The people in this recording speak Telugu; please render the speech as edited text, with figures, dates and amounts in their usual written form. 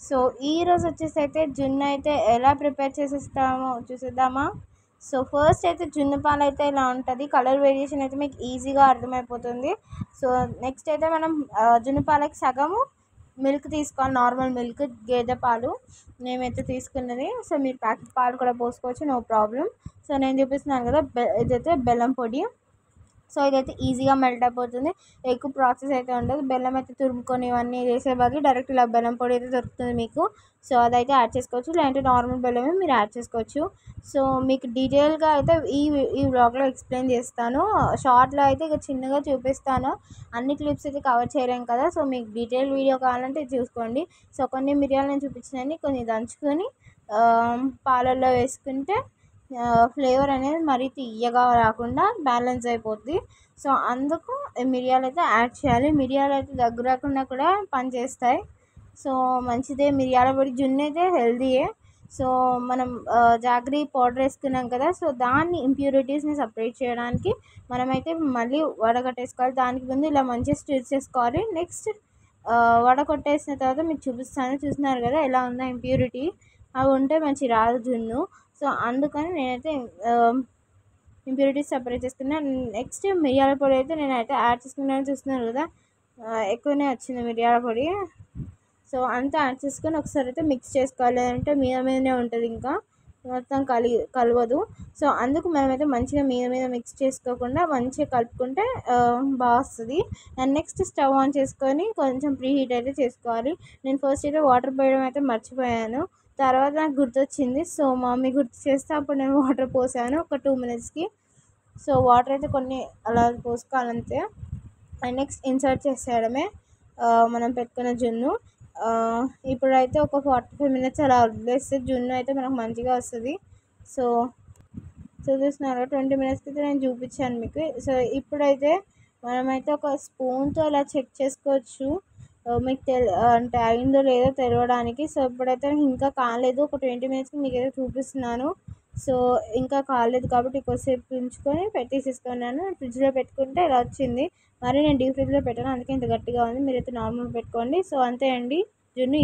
సో ఈరోజు వచ్చేసి అయితే జున్ను అయితే ఎలా ప్రిపేర్ చేసేస్తామో చూసేద్దామా. సో ఫస్ట్ అయితే జున్ను పాలు అయితే ఇలా ఉంటుంది. కలర్ వేరియేషన్ అయితే మీకు ఈజీగా అర్థమైపోతుంది. సో నెక్స్ట్ అయితే మనం జున్ను పాలకి సగము మిల్క్ తీసుకోవాలి, నార్మల్ మిల్క్, గేదె పాలు మేమైతే తీసుకున్నది. సో మీరు ప్యాకెట్ పాలు కూడా పోసుకోవచ్చు, నో ప్రాబ్లం. సో నేను చూపిస్తున్నాను కదా, ఇదైతే బెల్లం పొడి. సో ఇదైతే ఈజీగా మెల్ట్ అయిపోతుంది, ఎక్కువ ప్రాసెస్ అయితే ఉండదు. బెల్లం అయితే తురుముకొని ఇవన్నీ చేసే బదులు డైరెక్ట్ ఇలా బెల్లం పొడి అయితే దొరుకుతుంది మీకు. సో అదైతే యాడ్ చేసుకోవచ్చు, లేదంటే నార్మల్ బెల్లమే మీరు యాడ్ చేసుకోవచ్చు. సో మీకు డీటెయిల్గా అయితే ఈ వ్లాగ్లో ఎక్స్ప్లెయిన్ చేస్తాను. షార్ట్లో అయితే ఇక చిన్నగా చూపిస్తాను, అన్ని క్లిప్స్ అయితే కవర్ చేయలేం కదా. సో మీకు డీటెయిల్ వీడియో కావాలంటే చూసుకోండి. సో కొన్ని మిరియాలు నేను చూపించినవి కొన్ని దంచుకొని పాలల్లో వేసుకుంటే ఫ్లేవర్ అనేది మరీ తీయగా రాకుండా బ్యాలెన్స్ అయిపోద్ది. సో అందుకు మిరియాలు అయితే యాడ్ చేయాలి. మిరియాలు అయితే దగ్గర రాకుండా కూడా పనిచేస్తాయి. సో మంచిదే మిరియాల పొడి. జున్ను అయితే హెల్తీయే. సో మనం జాగ్రీ పౌడర్ వేసుకున్నాం కదా, సో దాన్ని ఇంప్యూరిటీస్ని సపరేట్ చేయడానికి మనమైతే మళ్ళీ వడగట్టేసుకోవాలి. దానికి ముందు ఇలా మంచిగా స్టిర్ చేసుకోవాలి. నెక్స్ట్ వడగొట్టేసిన తర్వాత మీకు చూపిస్తాను. చూస్తున్నారు కదా ఎలా ఉందో ఇంప్యూరిటీ, అవి ఉంటే మంచి రాదు జున్ను. సో అందుకని నేనైతే ఇంప్యూరిటీస్ సపరేట్ చేసుకున్నాను. నెక్స్ట్ మిరియాల పొడి అయితే నేనైతే యాడ్ చేసుకున్నాను. చూస్తున్నారు కదా, ఎక్కువనే వచ్చింది మిరియాల పొడి. సో అంతా యాడ్ చేసుకొని ఒకసారి అయితే మిక్స్ చేసుకోవాలి, అంటే మీద మీదనే ఉంటుంది, ఇంకా మొత్తం కలవదు. సో అందుకు మనమైతే మంచిగా మీద మిక్స్ చేసుకోకుండా మంచిగా కలుపుకుంటే బాగా వస్తుంది. అండ్ నెక్స్ట్ స్టవ్ ఆన్ చేసుకొని కొంచెం ప్రీ హీట్ అయితే చేసుకోవాలి. నేను ఫస్ట్ అయితే వాటర్ పోయడం అయితే మర్చిపోయాను, తర్వాత నాకు గుర్తొచ్చింది. సో మమ్మీ గుర్తు చేస్తే అప్పుడు నేను వాటర్ పోసాను ఒక 2 minutesకి. సో వాటర్ అయితే కొన్ని అలా పోసుకోవాలంతే. అండ్ నెక్స్ట్ ఇన్సర్ట్ చేసేయడమే మనం పెట్టుకున్న జున్ను. ఇప్పుడైతే ఒక 45 minutes అలా వదిలేస్తే జున్ను అయితే మనకు మంచిగా వస్తుంది. సో చూపిస్తున్నారు 20 minutesకి అయితే నేను చూపించాను మీకు. సో ఇప్పుడైతే మనమైతే ఒక స్పూన్తో ఇలా చెక్ చేసుకోవచ్చు, మీకు అంటే అయిందో లేదో తెలవడానికి. సో ఇప్పుడైతే ఇంకా కాలేదు, ఒక 20 minutesకి మీకు అయితే చూపిస్తున్నాను. సో ఇంకా కాలేదు కాబట్టి కొద్దిసేపు ఉంచుకొని పెట్టేసేసుకున్నాను. ఫ్రిడ్జ్లో పెట్టుకుంటే ఇలా వచ్చింది. మరి నేను డీప్ ఫ్రిడ్జ్లో పెట్టాను, అందుకే ఇంత గట్టిగా ఉంది. మీరైతే నార్మల్ పెట్టుకోండి. సో అంతే అండి, జున్ను